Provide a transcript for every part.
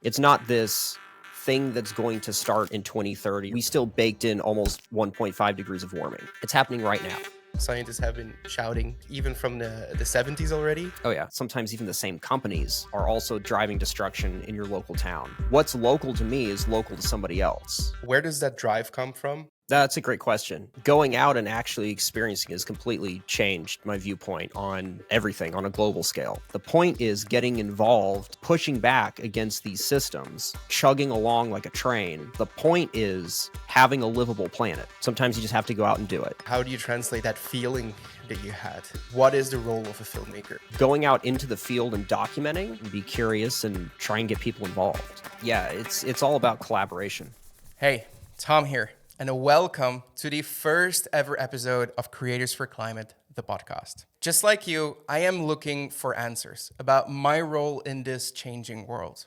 It's not this thing that's going to start in 2030. We still baked in almost 1.5 degrees of warming. It's happening right now. Scientists have been shouting even from the 70s already. Oh yeah, sometimes even the same companies are also driving destruction in your local town. What's local to me is local to somebody else. Where does that drive come from? That's a great question. Going out and actually experiencing has completely changed my viewpoint on everything on a global scale. The point is getting involved, pushing back against these systems, chugging along like a train. The point is having a livable planet. Sometimes you just have to go out and do it. How do you translate that feeling that you had? What is the role of a filmmaker? Going out into the field and documenting, be curious and try and get people involved. Yeah, it's all about collaboration. Hey, Tom here, and a welcome to the first ever episode of Creators for Climate, the podcast. Just like you, I am looking for answers about my role in this changing world.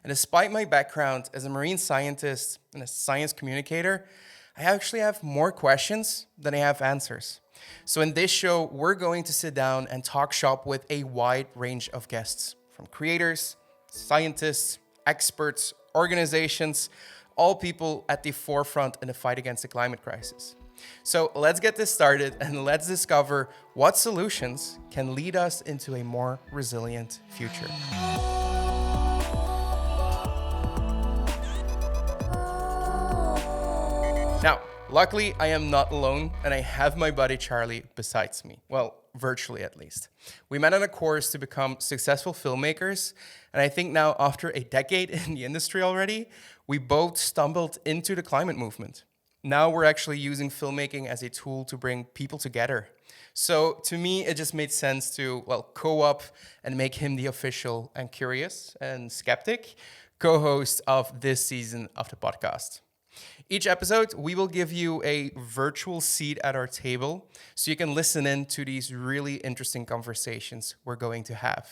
And despite my background as a marine scientist and a science communicator, I actually have more questions than I have answers. So in this show, we're going to sit down and talk shop with a wide range of guests, from creators, scientists, experts, organizations, all people at the forefront in the fight against the climate crisis. So let's get this started and let's discover what solutions can lead us into a more resilient future. Now, luckily, I am not alone, and I have my buddy Charlie besides me. Well, virtually at least. We met on a course to become successful filmmakers, and I think now, after a decade in the industry already, we both stumbled into the climate movement. Now we're actually using filmmaking as a tool to bring people together. So to me, it just made sense to, co-op and make him the official and curious and skeptic co-host of this season of the podcast. Each episode, we will give you a virtual seat at our table so you can listen in to these really interesting conversations we're going to have.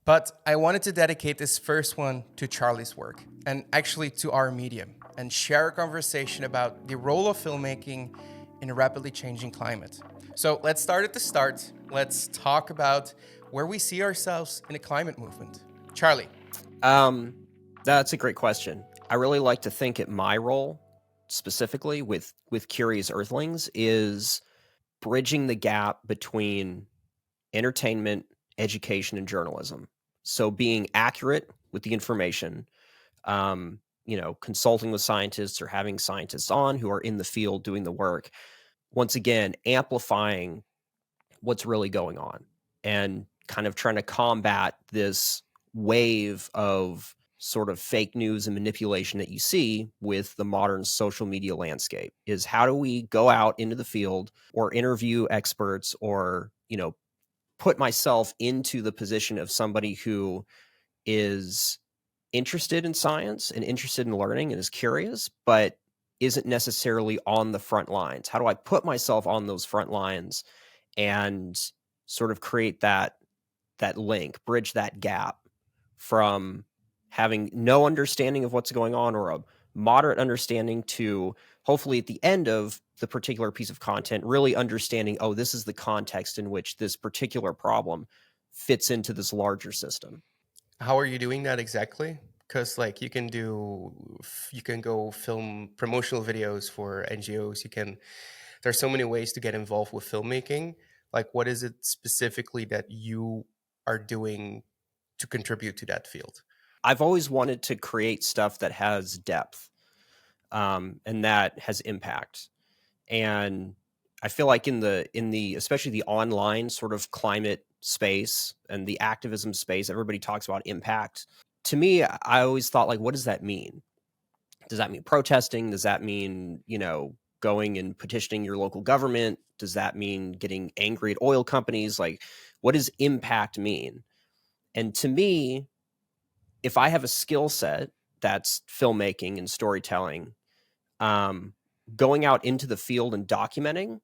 But I wanted to dedicate this first one to Charlie's work and actually to our medium and share a conversation about the role of filmmaking in a rapidly changing climate. So let's start at the start. Let's talk about where we see ourselves in the climate movement. Charlie. That's a great question. I really like to think at my role specifically with Curious Earthlings is bridging the gap between entertainment, education, and journalism. So being accurate with the information, consulting with scientists or having scientists on who are in the field doing the work. Once again, amplifying what's really going on and kind of trying to combat this wave of sort of fake news and manipulation that you see with the modern social media landscape. Is how do we go out into the field or interview experts or, put myself into the position of somebody who is interested in science and interested in learning and is curious, but isn't necessarily on the front lines. How do I put myself on those front lines and sort of create that link, bridge that gap from having no understanding of what's going on or a moderate understanding to hopefully at the end of the particular piece of content, really understanding, oh, this is the context in which this particular problem fits into this larger system. How are you doing that exactly? Because you can go film promotional videos for NGOs. There's so many ways to get involved with filmmaking. What is it specifically that you are doing to contribute to that field? I've always wanted to create stuff that has depth and that has impact. And I feel like in the especially the online sort of climate space and the activism space, everybody talks about impact. To me, I always thought, what does that mean? Does that mean protesting? Does that mean, going and petitioning your local government? Does that mean getting angry at oil companies? What does impact mean? And to me, if I have a skill set that's filmmaking and storytelling, going out into the field and documenting,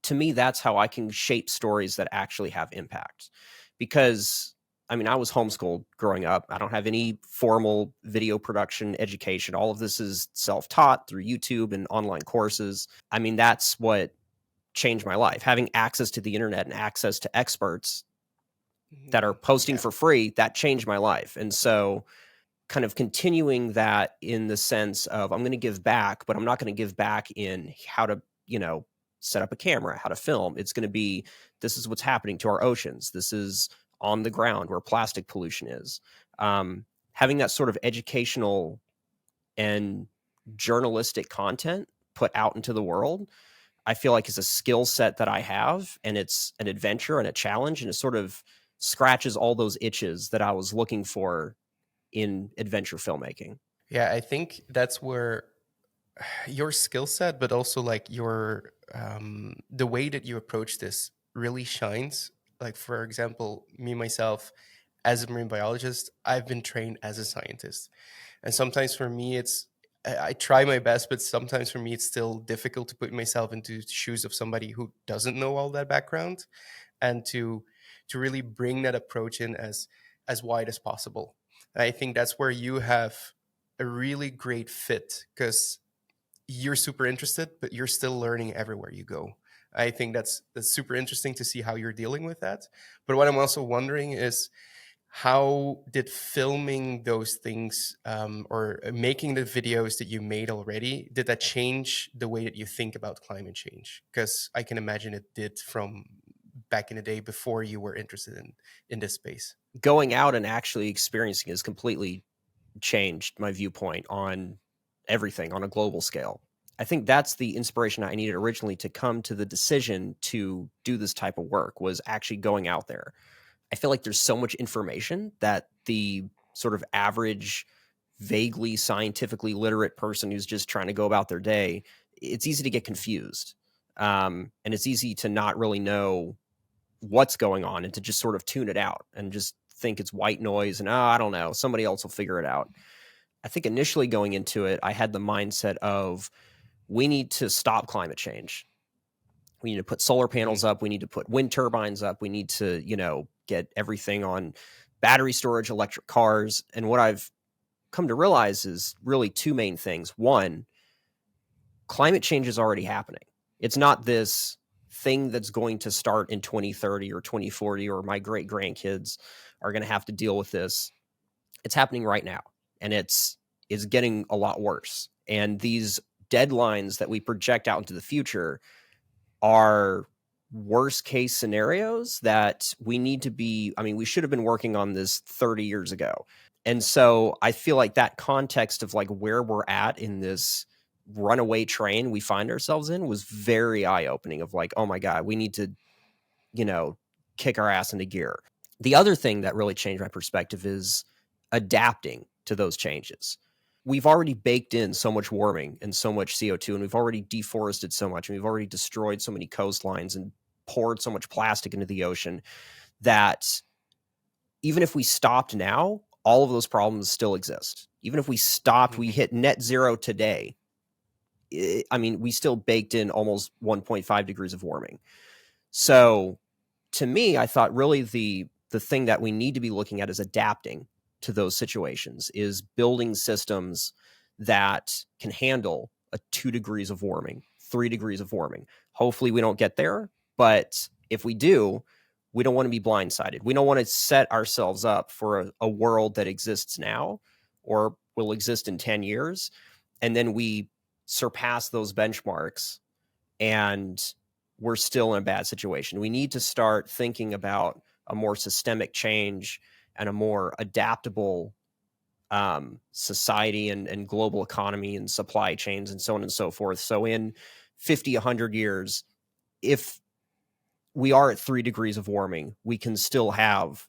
to me, that's how I can shape stories that actually have impact. Because, I was homeschooled growing up. I don't have any formal video production education. All of this is self-taught through YouTube and online courses. That's what changed my life. Having access to the internet and access to experts that are posting for free, that changed my life. And so kind of continuing that in the sense of I'm going to give back, but I'm not going to give back in how to, set up a camera, how to film. It's going to be, this is what's happening to our oceans. This is on the ground where plastic pollution is. Having that sort of educational and journalistic content put out into the world, I feel like is a skill set that I have, and it's an adventure and a challenge, and it sort of scratches all those itches that I was looking for in adventure filmmaking. Yeah, I think that's where your skill set, but also like your the way that you approach this really shines. Like for example, me myself, as a marine biologist, I've been trained as a scientist, and sometimes for me, I try my best, but sometimes for me, it's still difficult to put myself into the shoes of somebody who doesn't know all that background, and to really bring that approach in as wide as possible. And I think that's where you have a really great fit because you're super interested, but you're still learning everywhere you go. I think that's super interesting to see how you're dealing with that. But what I'm also wondering is how did filming those things or making the videos that you made already, did that change the way that you think about climate change? Because I can imagine it did from back in the day before you were interested in this space. Going out and actually experiencing has completely changed my viewpoint on everything on a global scale. I think that's the inspiration I needed originally to come to the decision to do this type of work, was actually going out there. I feel like there's so much information that the sort of average, vaguely scientifically literate person who's just trying to go about their day, it's easy to get confused. And it's easy to not really know what's going on and to just sort of tune it out and just think it's white noise and, I don't know, somebody else will figure it out. I think initially going into it, I had the mindset of we need to stop climate change. We need to put solar panels up. We need to put wind turbines up. We need to, get everything on battery storage, electric cars. And what I've come to realize is really two main things. One, climate change is already happening. It's not this thing that's going to start in 2030 or 2040, or my great grandkids are going to have to deal with this. It's happening right now, and it's getting a lot worse. And these deadlines that we project out into the future are worst case scenarios that we need to be, we should have been working on this 30 years ago. And so I feel like that context of like where we're at in this runaway train we find ourselves in was very eye-opening, of like, oh my God, we need to, kick our ass into gear. The other thing that really changed my perspective is adapting to those changes. We've already baked in so much warming and so much CO2, and we've already deforested so much, and we've already destroyed so many coastlines and poured so much plastic into the ocean that even if we stopped now, all of those problems still exist. Even if we stopped, we hit net zero today, we still baked in almost 1.5 degrees of warming. So to me, I thought really the thing that we need to be looking at is adapting to those situations, is building systems that can handle a 2 degrees of warming, 3 degrees of warming. Hopefully we don't get there, but if we do, we don't want to be blindsided. We don't want to set ourselves up for a world that exists now or will exist in 10 years, and then we surpass those benchmarks and we're still in a bad situation. We need to start thinking about a more systemic change and a more adaptable society and global economy and supply chains and so on and so forth. So in 50, 100 years, if we are at 3 degrees of warming, we can still have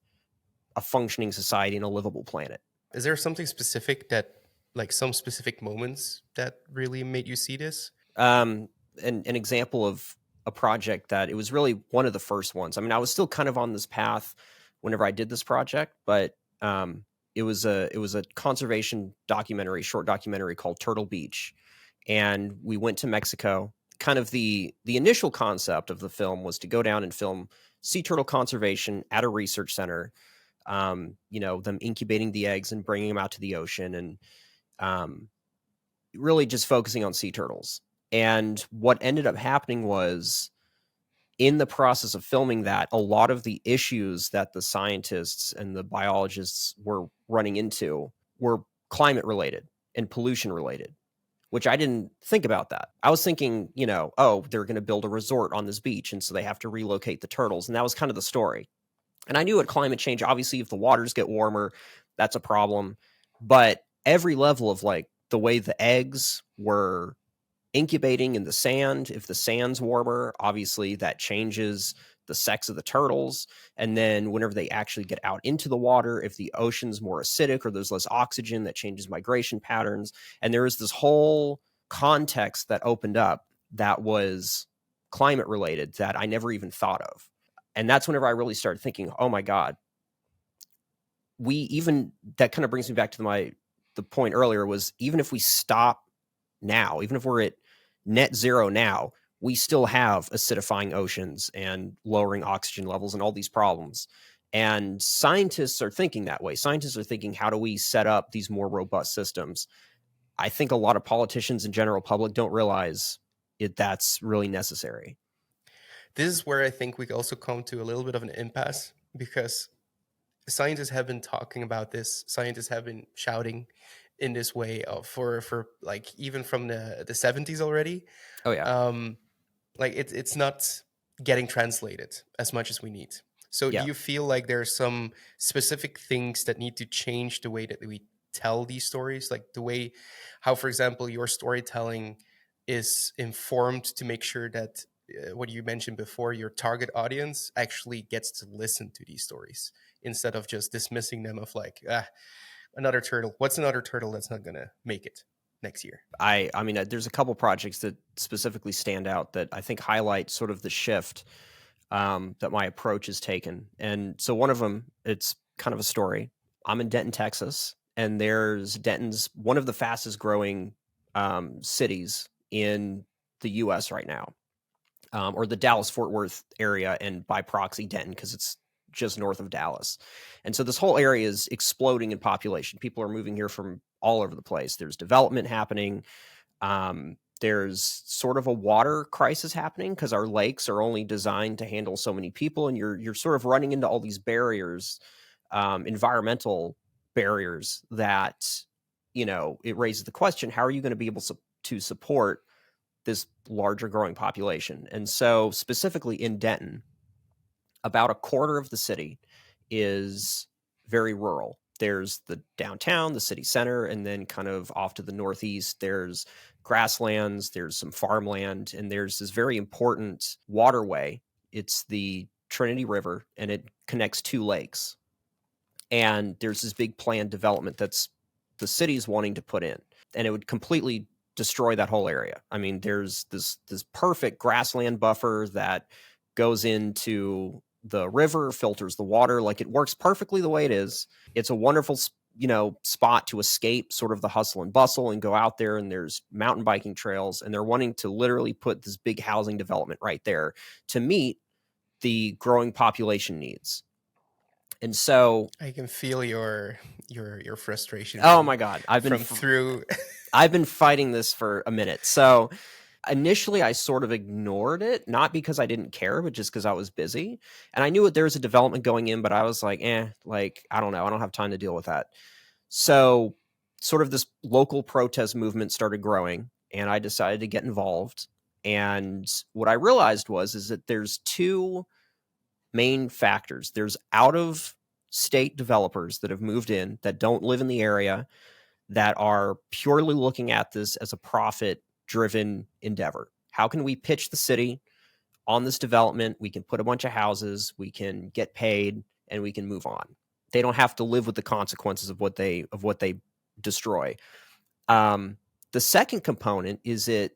a functioning society and a livable planet. Is there something specific that, like some specific moments that really made you see this? An example of a project that it was really one of the first ones. I was still kind of on this path whenever I did this project, but it was a conservation documentary, short documentary called Turtle Beach, and we went to Mexico. Kind of the initial concept of the film was to go down and film sea turtle conservation at a research center. Them incubating the eggs and bringing them out to the ocean, and really just focusing on sea turtles. And what ended up happening was, in the process of filming that, a lot of the issues that the scientists and the biologists were running into were climate related and pollution related, which I didn't think about that. I was thinking, oh, they're going to build a resort on this beach, and so they have to relocate the turtles. And that was kind of the story. And I knew at climate change, obviously, if the waters get warmer, that's a problem. But every level of like the way the eggs were incubating in the sand, if the sand's warmer, obviously that changes the sex of the turtles. And then whenever they actually get out into the water, if the ocean's more acidic or there's less oxygen, that changes migration patterns. And there was this whole context that opened up that was climate related that I never even thought of. And that's whenever I really started thinking, oh my God, that kind of brings me back to the point earlier was, even if we stop now, even if we're at net zero now, we still have acidifying oceans and lowering oxygen levels and all these problems. And scientists are thinking that way. Scientists are thinking, how do we set up these more robust systems? I think a lot of politicians and general public don't realize that's really necessary. This is where I think we also come to a little bit of an impasse, because scientists have been talking about this. Scientists have been shouting in this way for like even from the 70s already. Oh yeah. Like it's not getting translated as much as we need. So do Yeah. you feel like there are some specific things that need to change the way that we tell these stories, like the way how, for example, your storytelling is informed to make sure that what you mentioned before, your target audience actually gets to listen to these stories instead of just dismissing them of like, another turtle. What's another turtle that's not gonna make it next year? I mean, there's a couple projects that specifically stand out that I think highlight sort of the shift that my approach has taken. And so one of them, it's kind of a story. I'm in Denton, Texas, and Denton's one of the fastest growing cities in the U.S. right now, or the Dallas-Fort Worth area, and by proxy Denton, because it's just north of Dallas. And so this whole area is exploding in population. People are moving here from all over the place. There's development happening. There's sort of a water crisis happening because our lakes are only designed to handle so many people, and you're sort of running into all these barriers, environmental barriers that, it raises the question, how are you going to be able to support this larger growing population? And so specifically in Denton, about a quarter of the city is very rural. There's the downtown, the city center, and then kind of off to the northeast, there's grasslands, there's some farmland, and there's this very important waterway. It's the Trinity River, and it connects two lakes. And there's this big planned development that's the city's wanting to put in, and it would completely destroy that whole area. I mean, there's this perfect grassland buffer that goes into the river, filters the water. Like, it works perfectly the way it is. It's a wonderful, spot to escape sort of the hustle and bustle and go out there, and there's mountain biking trails, and they're wanting to literally put this big housing development right there to meet the growing population needs. And so I can feel your frustration. Oh my God, through. I've been fighting this for a minute. So initially I sort of ignored it, not because I didn't care, but just because I was busy. And I knew there was a development going in, but I was like, I don't know. I don't have time to deal with that. So sort of this local protest movement started growing, and I decided to get involved. And what I realized is that there's two main factors. There's out of state developers that have moved in that don't live in the area, that are purely looking at this as a profit driven endeavor. How can we pitch the city on this development? We can put a bunch of houses, we can get paid, and we can move on. They don't have to live with the consequences of what they destroy. The second component is that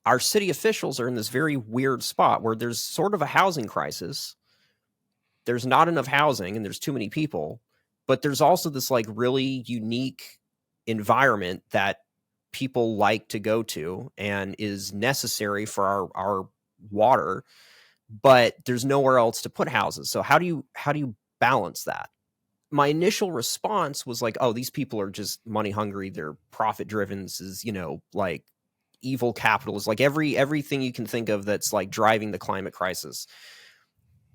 our city officials are in this very weird spot where there's sort of a housing crisis. There's not enough housing and there's too many people, but there's also this like really unique environment that people like to go to and is necessary for our water, but there's nowhere else to put houses. So how do you balance that? My initial response was like, oh, these people are just money hungry. They're profit driven. This is, like evil capitalists, like everything you can think of that's like driving the climate crisis.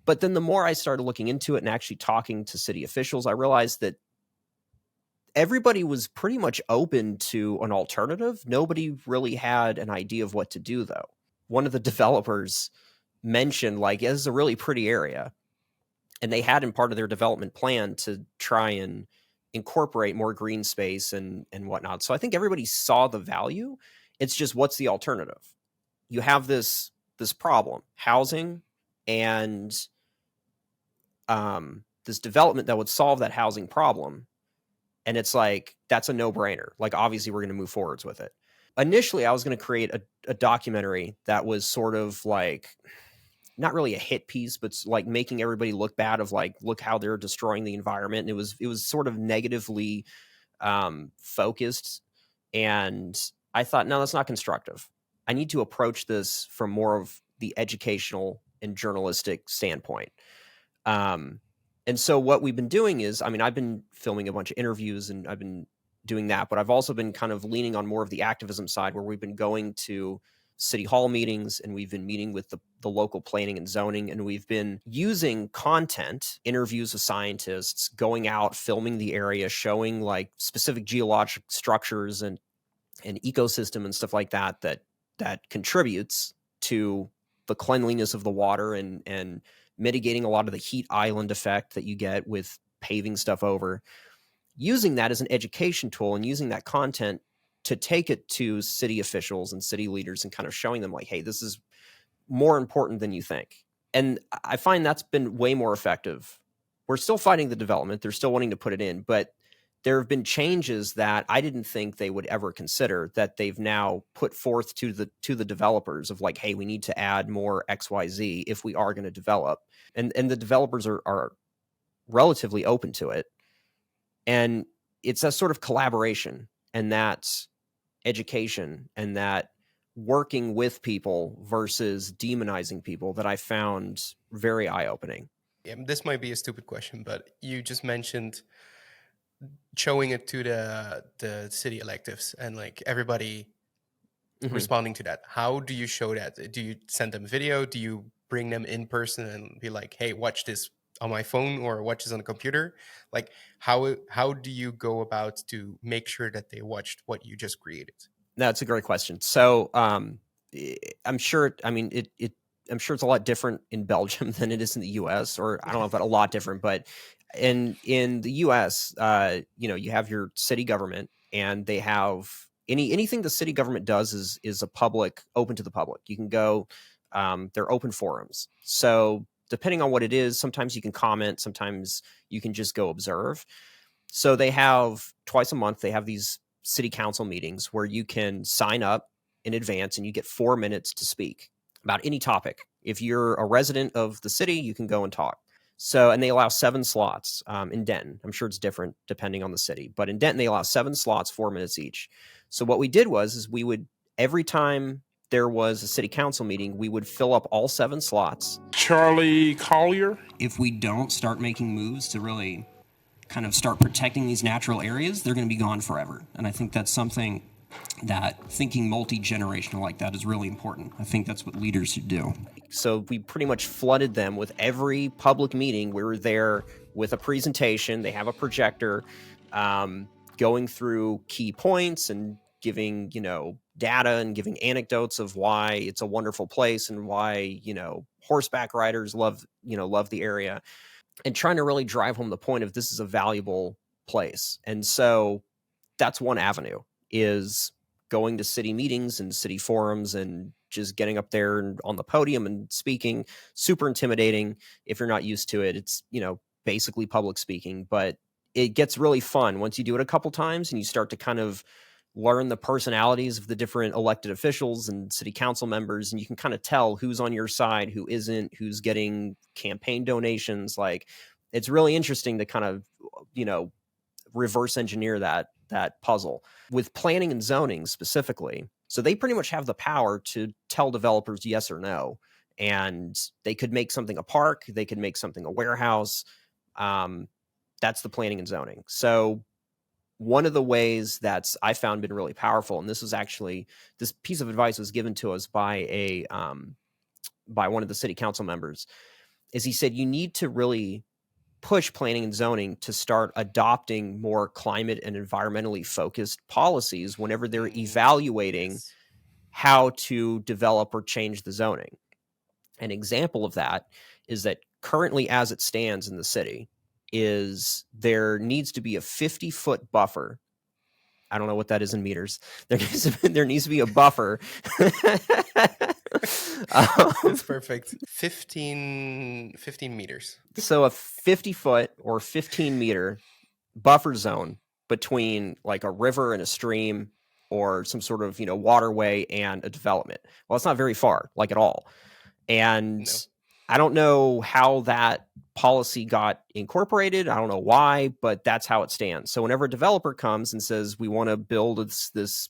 But then the more I started looking into it and actually talking to city officials, I realized that everybody was pretty much open to an alternative. Nobody really had an idea of what to do, though. One of the developers mentioned, like, yeah, this is a really pretty area. And they had in part of their development plan to try and incorporate more green space and whatnot. So I think everybody saw the value. It's just, what's the alternative? You have this problem, housing, and this development that would solve that housing problem. And it's like, that's a no-brainer. Like, obviously, we're going to move forwards with it. Initially, I was going to create a documentary that was sort of like, not really a hit piece, but like making everybody look bad, of like, look how they're destroying the environment. And it was sort of negatively focused. And I thought, no, that's not constructive. I need to approach this from more of the educational and journalistic standpoint. And so what we've been doing is, I mean, I've been filming a bunch of interviews and I've been doing that, but I've also been kind of leaning on more of the activism side, where we've been going to city hall meetings and we've been meeting with the local planning and zoning, and we've been using content, interviews with scientists, going out, filming the area, showing like specific geologic structures and ecosystem and stuff like that contributes to the cleanliness of the water and mitigating a lot of the heat island effect that you get with paving stuff over. Using that as an education tool and using that content to take it to city officials and city leaders and kind of showing them like, hey, this is more important than you think. And I find that's been way more effective. We're still fighting the development. They're still wanting to put it in, but there have been changes that I didn't think they would ever consider, that they've now put forth to the developers of like, hey, we need to add more XYZ if we are going to develop. And the developers are relatively open to it. And it's a sort of collaboration, and that's education, and that working with people versus demonizing people, that I found very eye-opening. Yeah, this might be a stupid question, but you just mentioned showing it to the city electives and like everybody responding to that. How do you show that? Do you send them video? Do you bring them in person and be like, hey, watch this on my phone or watch this on a computer? Like, how do you go about to make sure that they watched what you just created? That's a great question. So I'm sure, I mean, I'm sure it's a lot different in Belgium than it is in the US, or I don't know about a lot different, but in the US, you have your city government, and they have anything the city government does is a public, open to the public. You can go, they're open forums. So depending on what it is, sometimes you can comment, sometimes you can just go observe. So they have twice a month, they have these city council meetings where you can sign up in advance and you get 4 minutes to speak about any topic. If you're a resident of the city, you can go and talk. So, and they allow 7 slots in Denton. I'm sure it's different depending on the city, but in Denton, they allow 7 slots, 4 minutes each. So what we did is we would, every time there was a city council meeting, we would fill up all 7 slots. Charlie Collier. If we don't start making moves to really kind of start protecting these natural areas, they're going to be gone forever. And I think that's something that thinking multi-generational like that is really important. I think that's what leaders should do. So we pretty much flooded them with every public meeting. We were there with a presentation. They have a projector, going through key points and giving, data and giving anecdotes of why it's a wonderful place and why, horseback riders love the area, and trying to really drive home the point of this is a valuable place. And so that's one avenue, is going to city meetings and city forums and just getting up there and on the podium and speaking. Super intimidating if you're not used to it. It's, basically public speaking, but it gets really fun once you do it a couple times and you start to kind of learn the personalities of the different elected officials and city council members, and you can kind of tell who's on your side, who isn't, who's getting campaign donations. Like, it's really interesting to kind of, reverse engineer that puzzle with planning and zoning specifically. So they pretty much have the power to tell developers yes or no, and they could make something a park, they could make something a warehouse. That's the planning and zoning. So one of the ways that's I found been really powerful, and this piece of advice was given to us by by one of the city council members, is he said, you need to really push planning and zoning to start adopting more climate and environmentally focused policies whenever they're evaluating how to develop or change the zoning. An example of that is that currently, as it stands in the city, is there needs to be a 50-foot buffer. I don't know what that is in meters. There needs to be a buffer. That's perfect. 15 meters. So a 50-foot or 15-meter buffer zone between like a river and a stream or some sort of, waterway and a development. Well, it's not very far, like at all. And No. I don't know how that policy got incorporated. I don't know why, but that's how it stands. So whenever a developer comes and says, we want to build this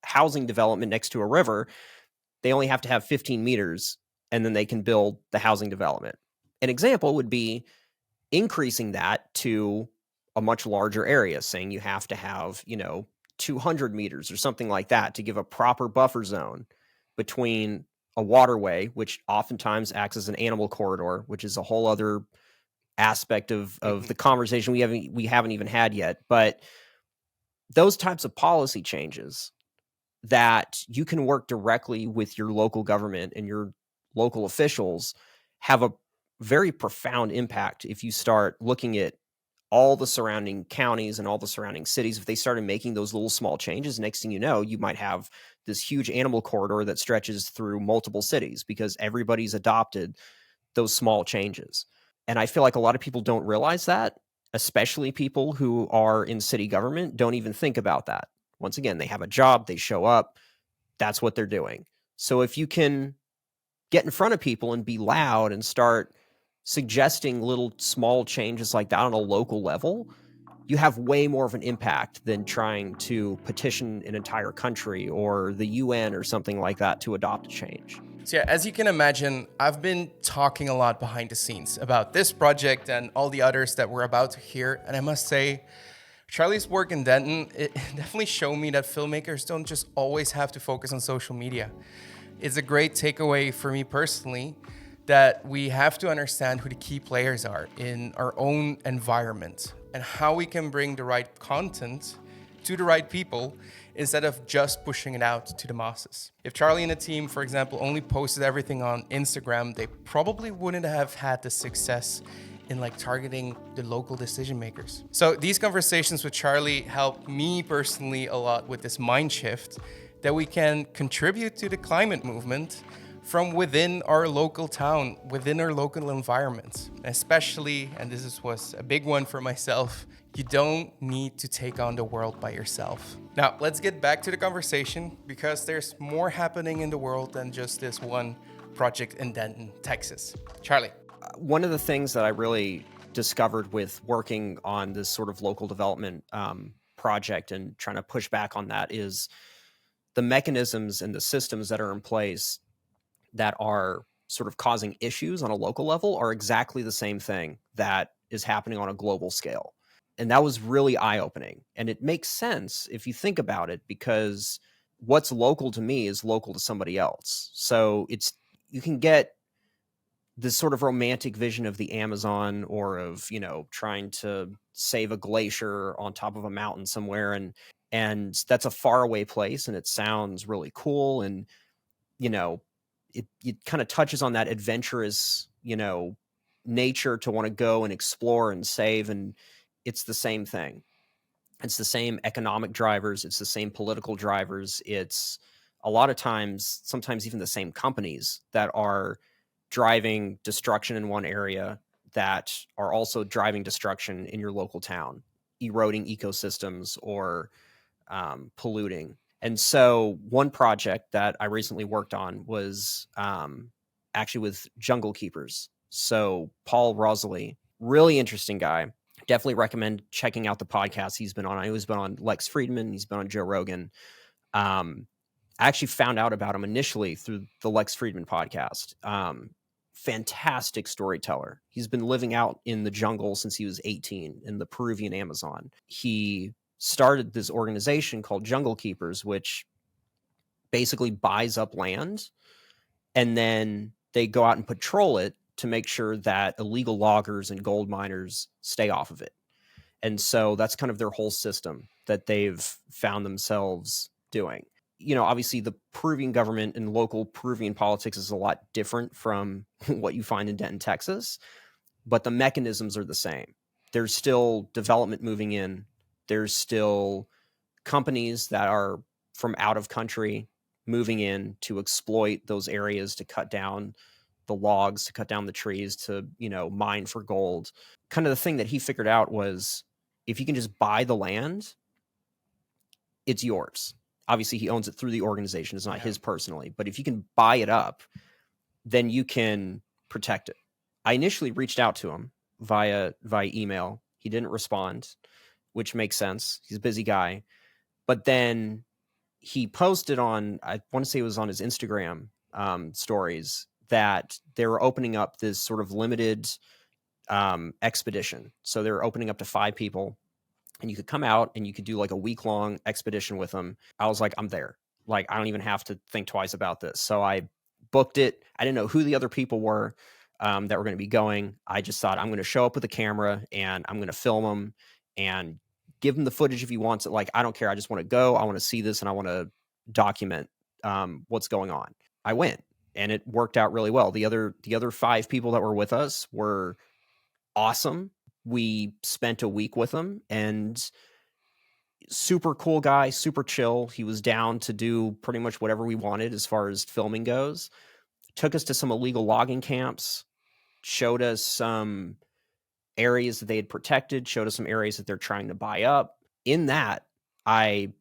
housing development next to a river, they only have to have 15 meters and then they can build the housing development. An example would be increasing that to a much larger area, saying you have to have, 200 meters or something like that to give a proper buffer zone between a waterway, which oftentimes acts as an animal corridor, which is a whole other aspect of the conversation we haven't even had yet. But those types of policy changes that you can work directly with your local government and your local officials have a very profound impact if you start looking at all the surrounding counties and all the surrounding cities. If they started making those little small changes, next thing you know, you might have this huge animal corridor that stretches through multiple cities because everybody's adopted those small changes. And I feel like a lot of people don't realize that, especially people who are in city government don't even think about that. Once again, they have a job, they show up, that's what they're doing. So if you can get in front of people and be loud and start suggesting little small changes like that on a local level, you have way more of an impact than trying to petition an entire country or the UN or something like that to adopt a change. So yeah, as you can imagine, I've been talking a lot behind the scenes about this project and all the others that we're about to hear. And I must say, Charlie's work in Denton, it definitely showed me that filmmakers don't just always have to focus on social media. It's a great takeaway for me personally that we have to understand who the key players are in our own environment and how we can bring the right content to the right people instead of just pushing it out to the masses. If Charlie and the team, for example, only posted everything on Instagram, they probably wouldn't have had the success in targeting the local decision makers. So these conversations with Charlie helped me personally a lot with this mind shift that we can contribute to the climate movement from within our local town, within our local environment. Especially, and this was a big one for myself, you don't need to take on the world by yourself. Now, let's get back to the conversation because there's more happening in the world than just this one project in Denton, Texas. Charlie. One of the things that I really discovered with working on this sort of local development project and trying to push back on that is the mechanisms and the systems that are in place that are sort of causing issues on a local level are exactly the same thing that is happening on a global scale. And that was really eye-opening. And it makes sense if you think about it, because what's local to me is local to somebody else. So you can get this sort of romantic vision of the Amazon or of, trying to save a glacier on top of a mountain somewhere. And that's a faraway place and it sounds really cool. And, it kind of touches on that adventurous, nature to want to go and explore and save. And it's the same thing. It's the same economic drivers. It's the same political drivers. It's a lot of times, sometimes even the same companies that are driving destruction in one area that are also driving destruction in your local town, eroding ecosystems or polluting. And so one project that I recently worked on was actually with jungle keepers. So Paul Rosalie, really interesting guy. Definitely recommend checking out the podcast he's been on. I know he's been on Lex Friedman. He's been on Joe Rogan. I actually found out about him initially through the Lex Friedman podcast. Fantastic storyteller. He's been living out in the jungle since he was 18 in the Peruvian Amazon. He started this organization called Jungle Keepers, which basically buys up land and then they go out and patrol it to make sure that illegal loggers and gold miners stay off of it. And so that's kind of their whole system that they've found themselves doing. Obviously the Peruvian government and local Peruvian politics is a lot different from what you find in Denton, Texas, but the mechanisms are the same. There's still development moving in. There's still companies that are from out of country moving in to exploit those areas, to cut down the logs, to cut down the trees, to, mine for gold. Kind of the thing that he figured out was, if you can just buy the land, it's yours. Obviously, he owns it through the organization. It's not his personally. But if you can buy it up, then you can protect it. I initially reached out to him via email. He didn't respond, which makes sense. He's a busy guy. But then he posted on, I want to say it was on his Instagram stories, that they were opening up this sort of limited expedition. So they're opening up to 5 people, and you could come out and you could do like a week-long expedition with them. I was like, I'm there. Like, I don't even have to think twice about this. So I booked it. I didn't know who the other people were that were going to be going. I just thought, I'm going to show up with a camera and I'm going to film them and give him the footage if he wants it. Like, I don't care. I just want to go. I want to see this and I want to document what's going on. I went, and it worked out really well. The other 5 people that were with us were awesome. We spent a week with him, and super cool guy, super chill. He was down to do pretty much whatever we wanted as far as filming goes. Took us to some illegal logging camps, showed us some areas that they had protected, showed us some areas that they're trying to buy up. In that, I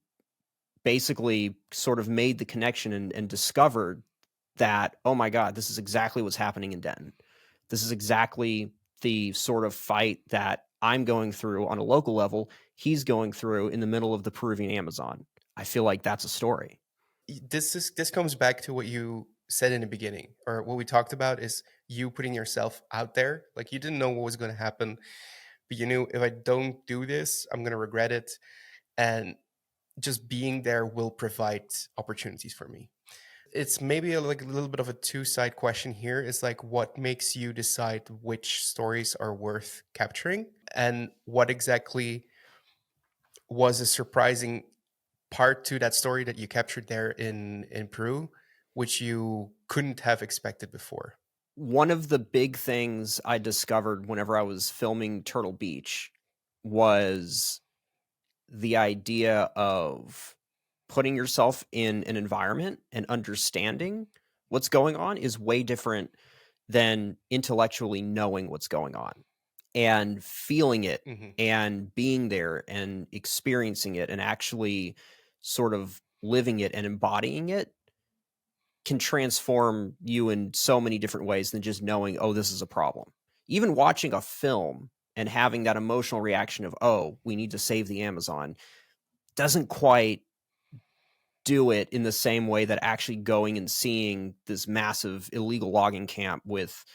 basically sort of made the connection and discovered that, oh my God, this is exactly what's happening in Denton. This is exactly the sort of fight that I'm going through on a local level. He's going through in the middle of the Peruvian Amazon. I feel like that's a story. This comes back to what you said in the beginning, or what we talked about, is you putting yourself out there. Like, you didn't know what was going to happen, but you knew, if I don't do this, I'm going to regret it. And just being there will provide opportunities for me. It's maybe a little bit of a two-side question here. It's like, what makes you decide which stories are worth capturing, and what exactly was a surprising part to that story that you captured there in Peru, which you couldn't have expected before? One of the big things I discovered whenever I was filming Turtle Beach was the idea of putting yourself in an environment and understanding what's going on is way different than intellectually knowing what's going on, and feeling it and being there and experiencing it and actually sort of living it and embodying it can transform you in so many different ways than just knowing, oh, this is a problem. Even watching a film and having that emotional reaction of, oh, we need to save the Amazon, doesn't quite do it in the same way that actually going and seeing this massive illegal logging camp with,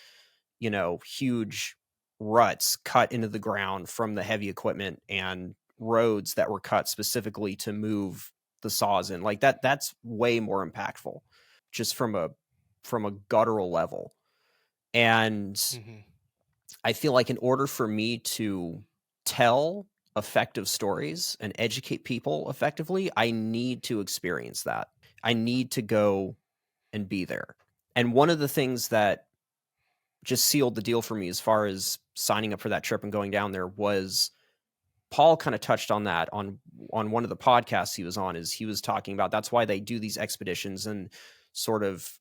huge ruts cut into the ground from the heavy equipment and roads that were cut specifically to move the saws in. Like that's way more impactful just from a guttural level. And I feel like in order for me to tell effective stories and educate people effectively, I need to experience that. I need to go and be there. And one of the things that just sealed the deal for me as far as signing up for that trip and going down there was, Paul kind of touched on that on one of the podcasts he was on, is he was talking about that's why they do these expeditions and sort of,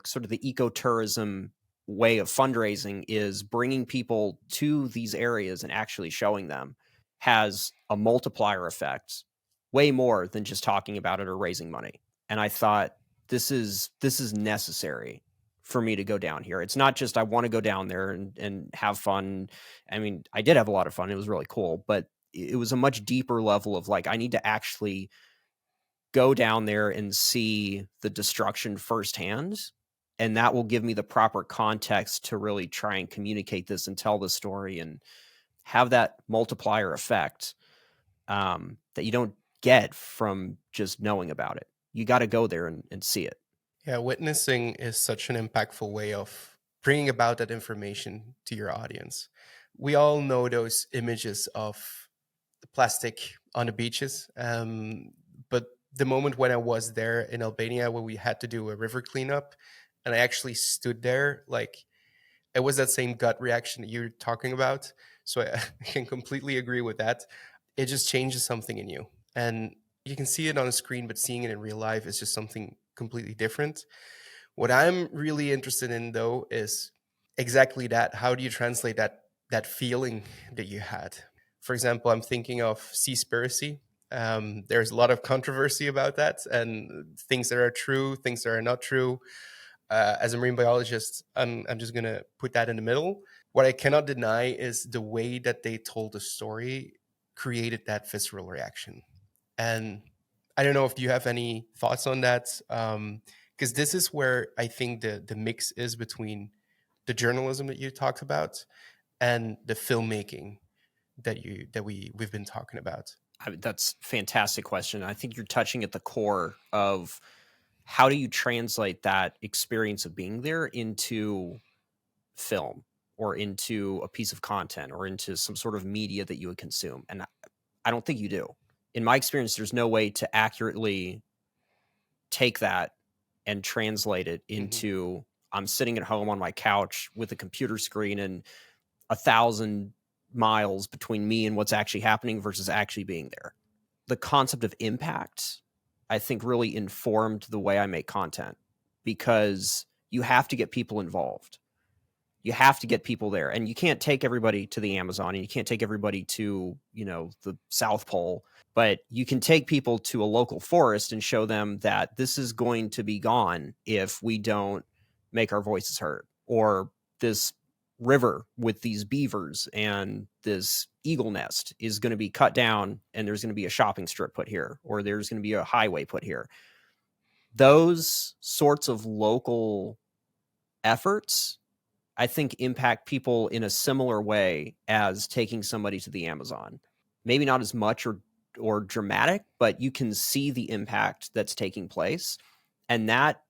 sort of the ecotourism way of fundraising is bringing people to these areas and actually showing them has a multiplier effect, way more than just talking about it or raising money. And I thought, this is necessary for me to go down here. It's not just I want to go down there and have fun. I mean, I did have a lot of fun. It was really cool, but it was a much deeper level of like, I need to actually go down there and see the destruction firsthand. And that will give me the proper context to really try and communicate this and tell the story and have that multiplier effect that you don't get from just knowing about it. You got to go there and see it. Yeah, witnessing is such an impactful way of bringing about that information to your audience. We all know those images of the plastic on the beaches. But the moment when I was there in Albania, where we had to do a river cleanup, and I actually stood there, like, it was that same gut reaction that you're talking about. So I can completely agree with that. It just changes something in you. And you can see it on a screen, but seeing it in real life is just something completely different. What I'm really interested in, though, is exactly that. How do you translate that feeling that you had? For example, I'm thinking of Seaspiracy. There's a lot of controversy about that, and things that are true, things that are not true. As a marine biologist, I'm just going to put that in the middle. What I cannot deny is the way that they told the story created that visceral reaction. And I don't know if you have any thoughts on that, because this is where I think the mix is between the journalism that you talked about and the filmmaking that we've been talking about. That's a fantastic question. I think you're touching at the core of how do you translate that experience of being there into film or into a piece of content or into some sort of media that you would consume. And I don't think you do. In my experience, there's no way to accurately take that and translate it into I'm sitting at home on my couch with a computer screen and 1,000 miles between me and what's actually happening versus actually being there. The concept of impact, I think, really informed the way I make content, because you have to get people involved. You have to get people there, and you can't take everybody to the Amazon, and you can't take everybody to, the South Pole, but you can take people to a local forest and show them that this is going to be gone if we don't make our voices heard, or this river with these beavers and this eagle nest is going to be cut down and there's going to be a shopping strip put here, or there's going to be a highway put here. Those sorts of local efforts, I think, impact people in a similar way as taking somebody to the Amazon. Maybe not as much or dramatic, but you can see the impact that's taking place, and that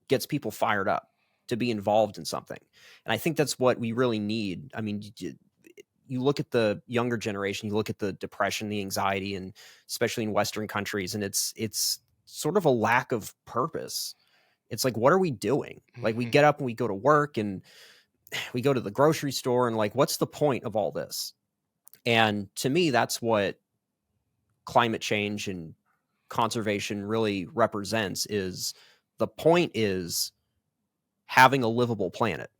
gets people fired up to be involved in something. And I think that's what we really need. I mean, you look at the younger generation, you look at the depression, the anxiety, and especially in Western countries, and it's sort of a lack of purpose. It's like, what are we doing? Like, we get up and we go to work and we go to the grocery store, and like, what's the point of all this? And to me, that's what climate change and conservation really represents. Is the point is having a livable planet.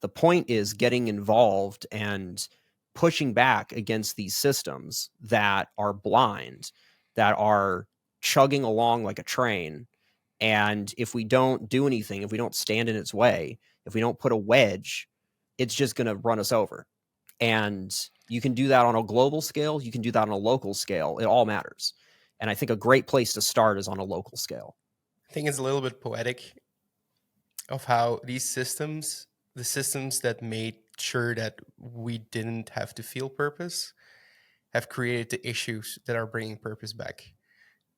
The point is getting involved and pushing back against these systems that are blind, that are chugging along like a train. And if we don't do anything, if we don't stand in its way, if we don't put a wedge, it's just going to run us over. And you can do that on a global scale. You can do that on a local scale. It all matters. And I think a great place to start is on a local scale. I think it's a little bit poetic of how these systems, the systems that made sure that we didn't have to feel purpose, have created the issues that are bringing purpose back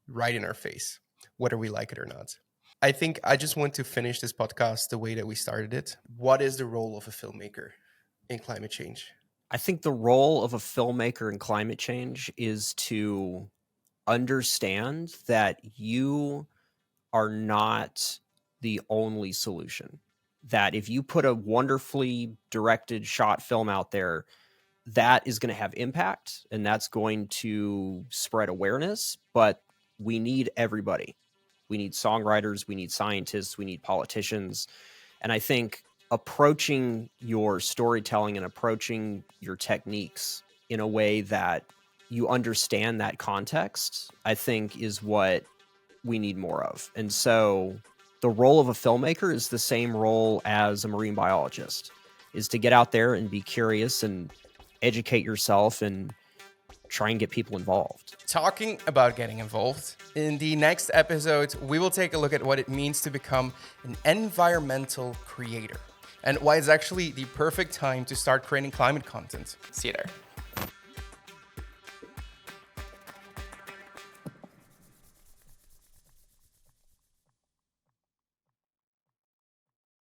right in our face, whether we like it or not. I think I just want to finish this podcast the way that we started it. What is the role of a filmmaker in climate change? I think the role of a filmmaker in climate change is to understand that you are not the only solution. That if you put a wonderfully directed shot film out there, that is going to have impact and that's going to spread awareness. But we need everybody. We need songwriters, we need scientists, we need politicians. And I think approaching your storytelling and approaching your techniques in a way that you understand that context, I think, is what we need more of. And so the role of a filmmaker is the same role as a marine biologist, is to get out there and be curious and educate yourself and try and get people involved. Talking about getting involved, in the next episode, we will take a look at what it means to become an environmental creator and why it's actually the perfect time to start creating climate content. See you there.